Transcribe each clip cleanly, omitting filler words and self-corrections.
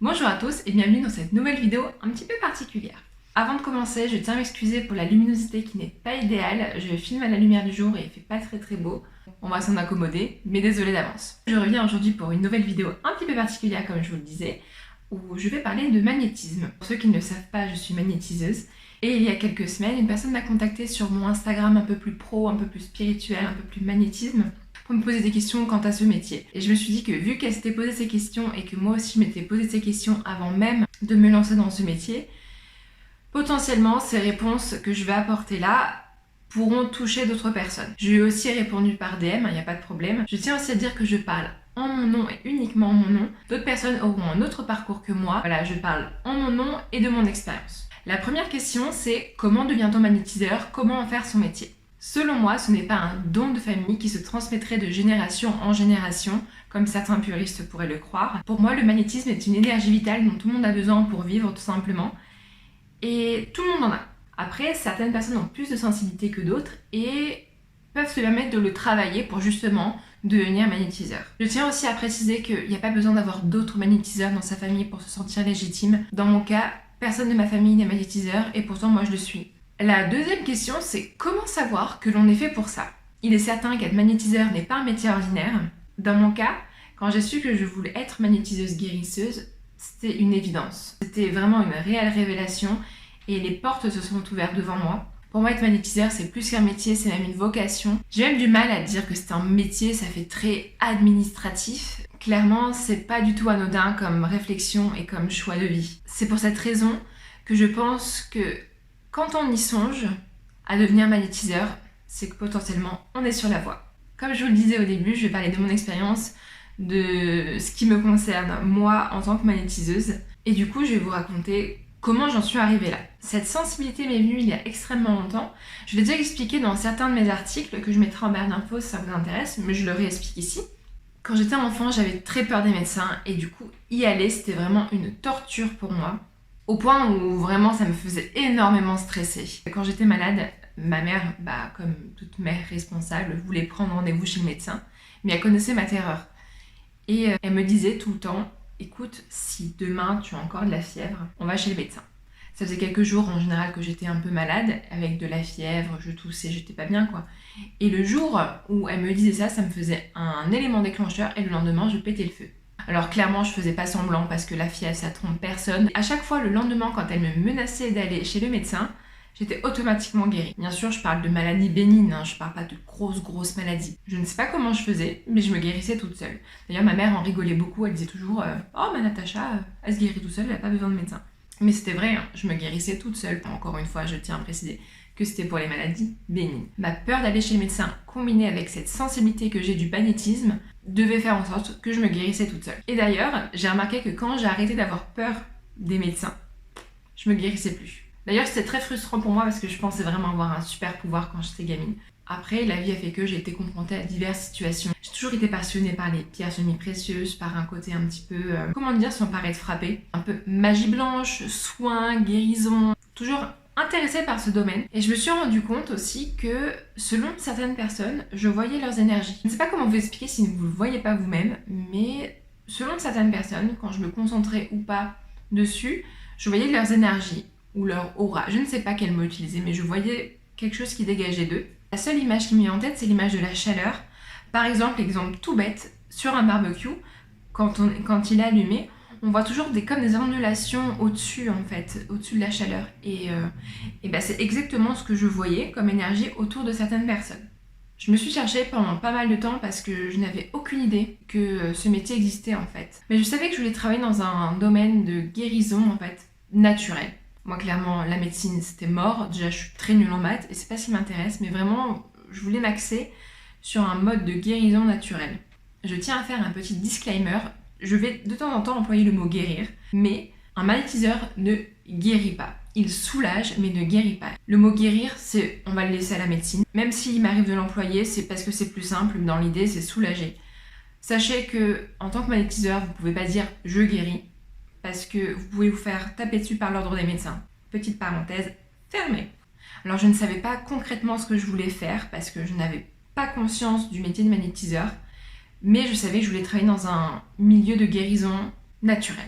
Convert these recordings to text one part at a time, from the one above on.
Bonjour à tous et bienvenue dans cette nouvelle vidéo un petit peu particulière. Avant de commencer, je tiens à m'excuser pour la luminosité qui n'est pas idéale. Je filme à la lumière du jour et il fait pas très beau. On va s'en accommoder, mais désolé d'avance. Je reviens aujourd'hui pour une nouvelle vidéo un petit peu particulière comme je vous le disais, où je vais parler de magnétisme. Pour ceux qui ne le savent pas, je suis magnétiseuse. Et il y a quelques semaines, une personne m'a contactée sur mon Instagram un peu plus pro, un peu plus spirituel, un peu plus magnétisme, pour me poser des questions quant à ce métier. Et je me suis dit que vu qu'elle s'était posé ces questions et que moi aussi je m'étais posé ces questions avant même de me lancer dans ce métier, potentiellement ces réponses que je vais apporter là pourront toucher d'autres personnes. Je lui ai aussi répondu par DM, il n'y a pas de problème. Je tiens aussi à dire que je parle en mon nom et uniquement en mon nom. D'autres personnes auront un autre parcours que moi. Voilà, je parle en mon nom et de mon expérience. La première question, c'est comment devient-on magnétiseur? Comment en faire son métier? Selon moi, ce n'est pas un don de famille qui se transmettrait de génération en génération, comme certains puristes pourraient le croire. Pour moi, le magnétisme est une énergie vitale dont tout le monde a besoin pour vivre, tout simplement. Et tout le monde en a. Après, certaines personnes ont plus de sensibilité que d'autres et peuvent se permettre de le travailler pour justement devenir magnétiseur. Je tiens aussi à préciser qu'il n'y a pas besoin d'avoir d'autres magnétiseurs dans sa famille pour se sentir légitime. Dans mon cas, personne de ma famille n'est magnétiseur et pourtant moi je le suis. La deuxième question, c'est comment savoir que l'on est fait pour ça? Il est certain qu'être magnétiseur n'est pas un métier ordinaire. Dans mon cas, quand j'ai su que je voulais être magnétiseuse guérisseuse, c'était une évidence. C'était vraiment une réelle révélation et les portes se sont ouvertes devant moi. Pour moi, être magnétiseur, c'est plus qu'un métier, c'est même une vocation. J'ai même du mal à dire que c'est un métier, ça fait très administratif. Clairement, c'est pas du tout anodin comme réflexion et comme choix de vie. C'est pour cette raison que je pense que quand on y songe à devenir magnétiseur, c'est que potentiellement on est sur la voie. Comme je vous le disais au début, je vais parler de mon expérience, de ce qui me concerne moi en tant que magnétiseuse. Et du coup, je vais vous raconter comment j'en suis arrivée là. Cette sensibilité m'est venue il y a extrêmement longtemps. Je l'ai déjà expliqué dans certains de mes articles que je mettrai en barre d'infos si ça vous intéresse, mais je le réexplique ici. Quand j'étais enfant, j'avais très peur des médecins et du coup, y aller, c'était vraiment une torture pour moi. Au point où vraiment ça me faisait énormément stresser. Quand j'étais malade, ma mère, comme toute mère responsable, voulait prendre rendez-vous chez le médecin, mais elle connaissait ma terreur. Et elle me disait tout le temps, écoute, si demain tu as encore de la fièvre, on va chez le médecin. Ça faisait quelques jours en général que j'étais un peu malade, avec de la fièvre, je toussais, j'étais pas bien quoi. Et le jour où elle me disait ça, ça me faisait un élément déclencheur et le lendemain je pétais le feu. Alors clairement je faisais pas semblant parce que la fièvre ça trompe personne. À chaque fois le lendemain quand elle me menaçait d'aller chez le médecin, j'étais automatiquement guérie. Bien sûr je parle de maladies bénignes, je parle pas de grosses maladies. Je ne sais pas comment je faisais, mais je me guérissais toute seule. D'ailleurs ma mère en rigolait beaucoup, elle disait toujours oh ma Natacha, elle se guérit toute seule, elle a pas besoin de médecin. Mais c'était vrai, je me guérissais toute seule. Encore une fois, je tiens à préciser que c'était pour les maladies bénignes. Ma peur d'aller chez le médecin, combinée avec cette sensibilité que j'ai du magnétisme, devait faire en sorte que je me guérissais toute seule. Et d'ailleurs, j'ai remarqué que quand j'ai arrêté d'avoir peur des médecins, je me guérissais plus. D'ailleurs, c'était très frustrant pour moi parce que je pensais vraiment avoir un super pouvoir quand j'étais gamine. Après, la vie a fait que j'ai été confrontée à diverses situations. J'ai toujours été passionnée par les pierres semi-précieuses, par un côté un petit peu, sans paraître frappée. Un peu magie blanche, soins, guérison. Toujours intéressée par ce domaine. Et je me suis rendu compte aussi que, selon certaines personnes, je voyais leurs énergies. Je ne sais pas comment vous expliquer si vous ne le voyez pas vous-même, mais selon certaines personnes, quand je me concentrais ou pas dessus, je voyais leurs énergies ou leur aura. Je ne sais pas quel mot utiliser, mais je voyais quelque chose qui dégageait d'eux. La seule image qui me vient en tête, c'est l'image de la chaleur. Par exemple tout bête, sur un barbecue, quand il est allumé, on voit toujours comme des ondulations au-dessus en fait, au-dessus de la chaleur. Et c'est exactement ce que je voyais comme énergie autour de certaines personnes. Je me suis cherchée pendant pas mal de temps parce que je n'avais aucune idée que ce métier existait en fait. Mais je savais que je voulais travailler dans un domaine de guérison en fait, naturelle. Moi, clairement, la médecine, c'était mort. Déjà, je suis très nulle en maths et c'est pas ce qui m'intéresse, mais vraiment, je voulais m'axer sur un mode de guérison naturelle. Je tiens à faire un petit disclaimer. Je vais de temps en temps employer le mot guérir, mais un magnétiseur ne guérit pas. Il soulage, mais ne guérit pas. Le mot guérir, on va le laisser à la médecine. Même s'il m'arrive de l'employer, c'est parce que c'est plus simple. Dans l'idée, c'est soulager. Sachez que, en tant que magnétiseur, vous pouvez pas dire je guéris, parce que vous pouvez vous faire taper dessus par l'ordre des médecins. Petite parenthèse, fermée. Alors je ne savais pas concrètement ce que je voulais faire parce que je n'avais pas conscience du métier de magnétiseur, mais je savais que je voulais travailler dans un milieu de guérison naturelle.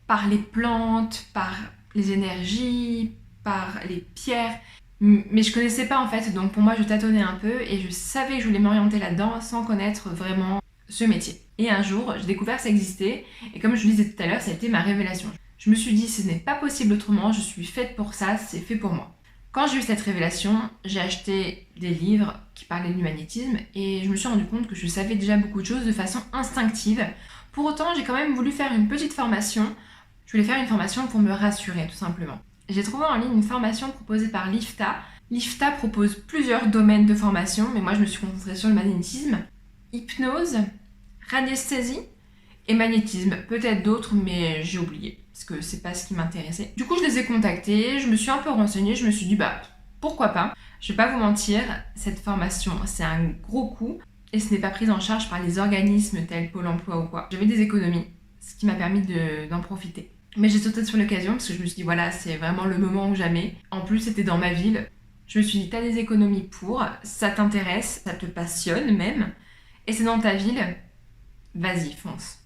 par les plantes, par les énergies, par les pierres. Mais je connaissais pas en fait, donc pour moi je tâtonnais un peu et je savais que je voulais m'orienter là-dedans sans connaître vraiment ce métier. Et un jour, j'ai découvert que ça existait et comme je le disais tout à l'heure, ça a été ma révélation. Je me suis dit, ce n'est pas possible autrement, je suis faite pour ça, c'est fait pour moi. Quand j'ai eu cette révélation, j'ai acheté des livres qui parlaient du magnétisme et je me suis rendu compte que je savais déjà beaucoup de choses de façon instinctive. Pour autant, j'ai quand même voulu faire une petite formation. Je voulais faire une formation pour me rassurer, tout simplement. J'ai trouvé en ligne une formation proposée par l'IFTA. L'IFTA propose plusieurs domaines de formation, mais moi je me suis concentrée sur le magnétisme, hypnose, radiesthésie et magnétisme. Peut-être d'autres, mais j'ai oublié, parce que c'est pas ce qui m'intéressait. Du coup, je les ai contactés, je me suis un peu renseignée, je me suis dit, pourquoi pas. Je vais pas vous mentir, cette formation, c'est un gros coût, et ce n'est pas pris en charge par les organismes tels Pôle emploi ou quoi. J'avais des économies, ce qui m'a permis d'en profiter. Mais j'ai sauté sur l'occasion parce que je me suis dit voilà, c'est vraiment le moment ou jamais. En plus, c'était dans ma ville. Je me suis dit t'as des économies pour, ça t'intéresse, ça te passionne même, et c'est dans ta ville, vas-y, fonce.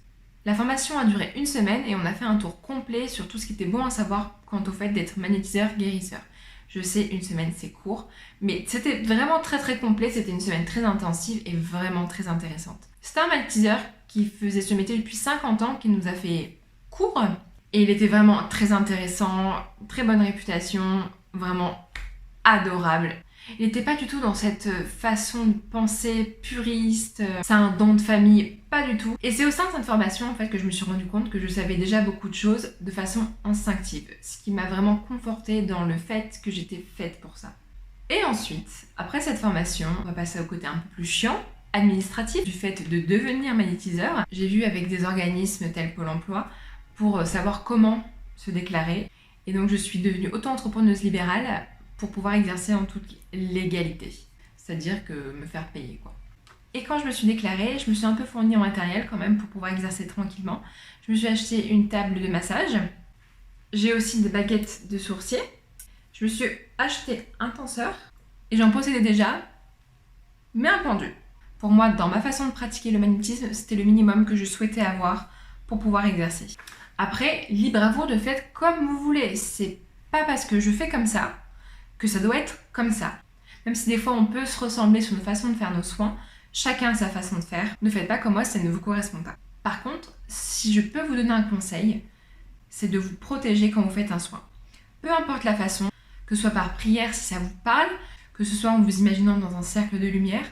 La formation a duré 1 semaine et on a fait un tour complet sur tout ce qui était bon à savoir quant au fait d'être magnétiseur guérisseur. Je sais, 1 semaine c'est court, mais c'était vraiment très très complet, c'était une semaine très intensive et vraiment très intéressante. C'était un magnétiseur qui faisait ce métier depuis 50 ans, qui nous a fait cours. Et il était vraiment très intéressant, très bonne réputation, vraiment adorable. Il n'était pas du tout dans cette façon de penser puriste, c'est un don de famille, pas du tout. Et c'est au sein de cette formation en fait que je me suis rendu compte que je savais déjà beaucoup de choses de façon instinctive, ce qui m'a vraiment confortée dans le fait que j'étais faite pour ça. Et ensuite, après cette formation, on va passer au côté un peu plus chiant, administratif, du fait de devenir magnétiseur. J'ai vu avec des organismes tels Pôle emploi pour savoir comment se déclarer. Et donc je suis devenue auto-entrepreneuse libérale pour pouvoir exercer en toute légalité. C'est-à-dire que me faire payer quoi. Et quand je me suis déclarée, je me suis un peu fournie en matériel quand même pour pouvoir exercer tranquillement. Je me suis acheté une table de massage. J'ai aussi des baguettes de sourcier. Je me suis acheté un tenseur. Et j'en possédais déjà, mais un pendule. Pour moi, dans ma façon de pratiquer le magnétisme, c'était le minimum que je souhaitais avoir pour pouvoir exercer. Après, libre à vous de faire comme vous voulez. C'est pas parce que je fais comme ça que ça doit être comme ça. Même si des fois on peut se ressembler sur nos façons de faire nos soins, chacun a sa façon de faire. Ne faites pas comme moi, ça ne vous correspond pas. Par contre, si je peux vous donner un conseil, c'est de vous protéger quand vous faites un soin. Peu importe la façon, que ce soit par prière si ça vous parle, que ce soit en vous imaginant dans un cercle de lumière,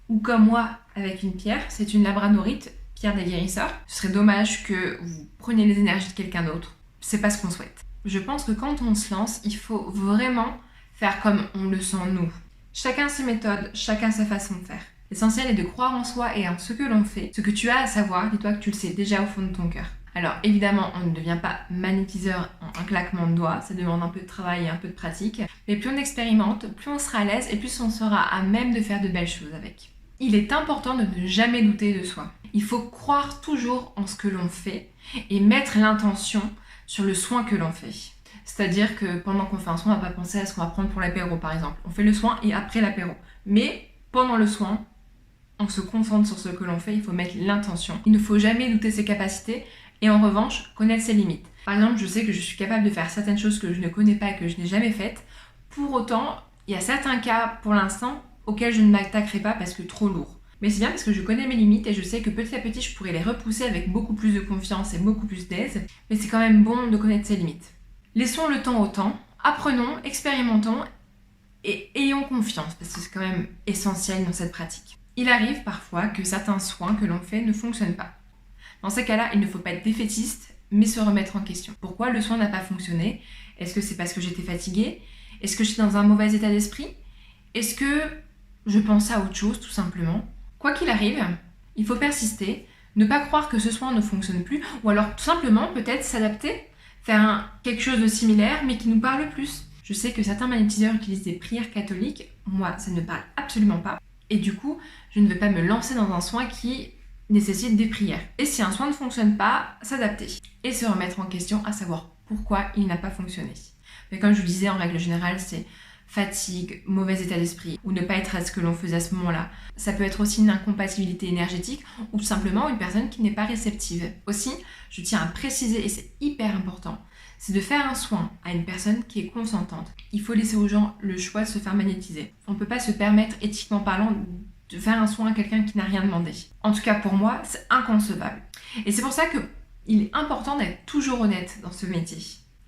ou comme moi avec une pierre, c'est une labradorite, pierre des guérisseurs. Ce serait dommage que vous preniez les énergies de quelqu'un d'autre. C'est pas ce qu'on souhaite. Je pense que quand on se lance, il faut vraiment faire comme on le sent nous. Chacun ses méthodes, chacun sa façon de faire. L'essentiel est de croire en soi et en ce que l'on fait. Ce que tu as à savoir, dis-toi que tu le sais déjà au fond de ton cœur. Alors évidemment, on ne devient pas magnétiseur en un claquement de doigts, ça demande un peu de travail et un peu de pratique. Mais plus on expérimente, plus on sera à l'aise et plus on sera à même de faire de belles choses avec. Il est important de ne jamais douter de soi. Il faut croire toujours en ce que l'on fait et mettre l'intention sur le soin que l'on fait. C'est-à-dire que pendant qu'on fait un soin, on ne va pas penser à ce qu'on va prendre pour l'apéro par exemple. On fait le soin et après l'apéro. Mais pendant le soin, on se concentre sur ce que l'on fait, il faut mettre l'intention. Il ne faut jamais douter de ses capacités et en revanche, connaître ses limites. Par exemple, je sais que je suis capable de faire certaines choses que je ne connais pas et que je n'ai jamais faites. Pour autant, il y a certains cas pour l'instant auxquels je ne m'attaquerai pas parce que trop lourd. Mais c'est bien parce que je connais mes limites et je sais que petit à petit, je pourrais les repousser avec beaucoup plus de confiance et beaucoup plus d'aise. Mais c'est quand même bon de connaître ses limites. Laissons le temps au temps, apprenons, expérimentons et ayons confiance parce que c'est quand même essentiel dans cette pratique. Il arrive parfois que certains soins que l'on fait ne fonctionnent pas. Dans ces cas-là, il ne faut pas être défaitiste, mais se remettre en question. Pourquoi le soin n'a pas fonctionné? Est-ce que c'est parce que j'étais fatiguée? Est-ce que j'étais dans un mauvais état d'esprit? Est-ce que je pensais à autre chose, tout simplement? Quoi qu'il arrive, il faut persister, ne pas croire que ce soin ne fonctionne plus, ou alors tout simplement peut-être s'adapter, faire quelque chose de similaire, mais qui nous parle plus. Je sais que certains magnétiseurs utilisent des prières catholiques, moi ça ne me parle absolument pas, et du coup, je ne veux pas me lancer dans un soin qui nécessite des prières. Et si un soin ne fonctionne pas, s'adapter et se remettre en question à savoir pourquoi il n'a pas fonctionné. Mais comme je vous disais, en règle générale, c'est fatigue, mauvais état d'esprit ou ne pas être à ce que l'on faisait à ce moment-là. Ça peut être aussi une incompatibilité énergétique ou tout simplement une personne qui n'est pas réceptive. Aussi, je tiens à préciser, et c'est hyper important, c'est de faire un soin à une personne qui est consentante. Il faut laisser aux gens le choix de se faire magnétiser. On ne peut pas se permettre, éthiquement parlant, de faire un soin à quelqu'un qui n'a rien demandé. En tout cas pour moi, c'est inconcevable. Et c'est pour ça qu'il est important d'être toujours honnête dans ce métier.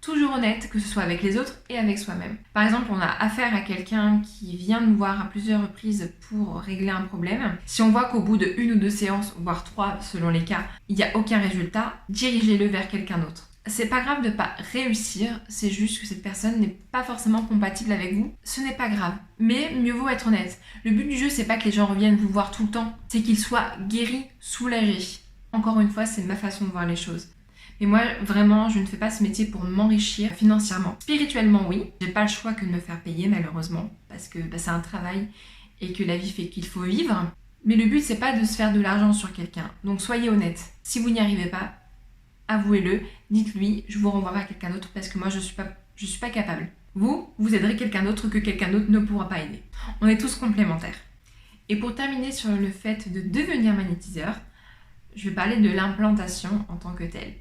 Toujours honnête, que ce soit avec les autres et avec soi-même. Par exemple, on a affaire à quelqu'un qui vient nous voir à plusieurs reprises pour régler un problème. Si on voit qu'au bout de 1 ou 2 séances, voire 3 selon les cas, il n'y a aucun résultat, dirigez-le vers quelqu'un d'autre. C'est pas grave de pas réussir, c'est juste que cette personne n'est pas forcément compatible avec vous. Ce n'est pas grave, mais mieux vaut être honnête. Le but du jeu, c'est pas que les gens reviennent vous voir tout le temps, c'est qu'ils soient guéris, soulagés. Encore une fois, c'est ma façon de voir les choses. Mais moi, vraiment, je ne fais pas ce métier pour m'enrichir financièrement. Spirituellement, oui. J'ai pas le choix que de me faire payer, malheureusement, parce que c'est un travail et que la vie fait qu'il faut vivre. Mais le but, c'est pas de se faire de l'argent sur quelqu'un. Donc soyez honnête. Si vous n'y arrivez pas, avouez-le, dites-lui, je vous renvoie à quelqu'un d'autre parce que moi, je suis pas capable. Vous aiderez quelqu'un d'autre que quelqu'un d'autre ne pourra pas aider. On est tous complémentaires. Et pour terminer sur le fait de devenir magnétiseur, je vais parler de l'implantation en tant que telle.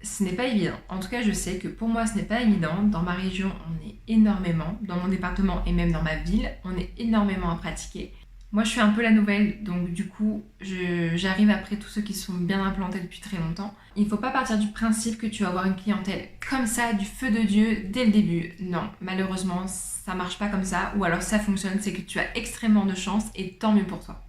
Ce n'est pas évident. En tout cas, je sais que pour moi, ce n'est pas évident. Dans ma région, on est énormément. Dans mon département et même dans ma ville, on est énormément à pratiquer. Moi, je suis un peu la nouvelle, donc du coup, j'arrive après tous ceux qui sont bien implantés depuis très longtemps. Il ne faut pas partir du principe que tu vas avoir une clientèle comme ça, du feu de Dieu, dès le début. Non, malheureusement, ça marche pas comme ça. Ou alors ça fonctionne, c'est que tu as extrêmement de chance et tant mieux pour toi.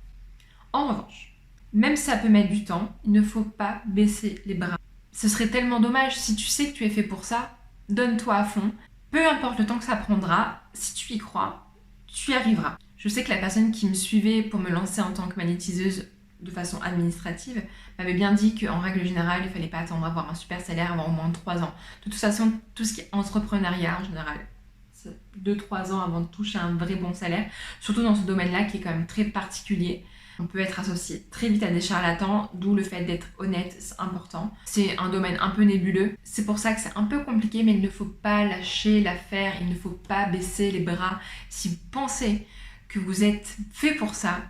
En revanche, même si ça peut mettre du temps, il ne faut pas baisser les bras. Ce serait tellement dommage, si tu sais que tu es fait pour ça, donne-toi à fond. Peu importe le temps que ça prendra, si tu y crois, tu y arriveras. Je sais que la personne qui me suivait pour me lancer en tant que magnétiseuse de façon administrative m'avait bien dit qu'en règle générale, il ne fallait pas attendre d'avoir un super salaire avant au moins 3 ans. De toute façon, tout ce qui est entrepreneuriat en général, c'est 2-3 ans avant de toucher un vrai bon salaire, surtout dans ce domaine-là qui est quand même très particulier. On peut être associé très vite à des charlatans, d'où le fait d'être honnête, c'est important. C'est un domaine un peu nébuleux, c'est pour ça que c'est un peu compliqué, mais il ne faut pas lâcher l'affaire, il ne faut pas baisser les bras. Si vous pensez que vous êtes fait pour ça,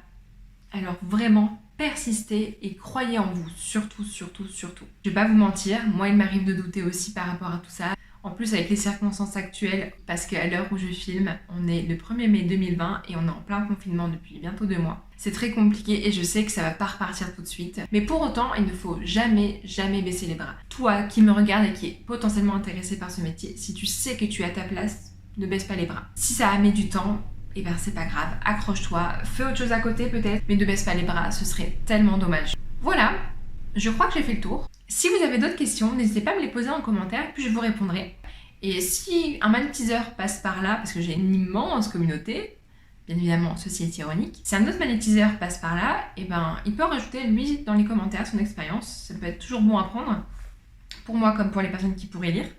alors vraiment persistez et croyez en vous, surtout. Je vais pas vous mentir, moi il m'arrive de douter aussi par rapport à tout ça. En plus avec les circonstances actuelles, parce qu'à l'heure où je filme, on est le 1er mai 2020 et on est en plein confinement depuis bientôt 2 mois. C'est très compliqué et je sais que ça va pas repartir tout de suite. Mais pour autant, il ne faut jamais baisser les bras. Toi qui me regarde et qui est potentiellement intéressé par ce métier, si tu sais que tu es à ta place, ne baisse pas les bras. Si ça a mis du temps, et ben c'est pas grave, accroche-toi, fais autre chose à côté peut-être, mais ne baisse pas les bras, ce serait tellement dommage. Voilà, je crois que j'ai fait le tour. Si vous avez d'autres questions, n'hésitez pas à me les poser en commentaire, puis je vous répondrai. Et si un magnétiseur passe par là, parce que j'ai une immense communauté, bien évidemment, ceci est ironique, si un autre magnétiseur passe par là, et ben il peut rajouter lui dans les commentaires son expérience, ça peut être toujours bon à prendre, pour moi comme pour les personnes qui pourraient lire.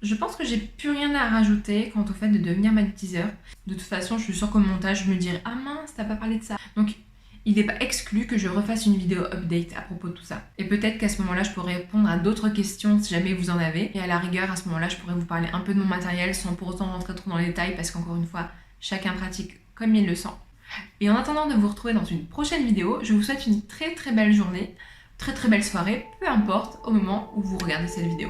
Je pense que j'ai plus rien à rajouter quant au fait de devenir magnétiseur. De toute façon, je suis sûre qu'au montage, je me dirai « Ah mince, t'as pas parlé de ça !» Donc, il n'est pas exclu que je refasse une vidéo update à propos de tout ça. Et peut-être qu'à ce moment-là, je pourrais répondre à d'autres questions si jamais vous en avez. Et à la rigueur, à ce moment-là, je pourrais vous parler un peu de mon matériel sans pour autant rentrer trop dans les détails parce qu'encore une fois, chacun pratique comme il le sent. Et en attendant de vous retrouver dans une prochaine vidéo, je vous souhaite une très belle journée, très belle soirée, peu importe au moment où vous regardez cette vidéo.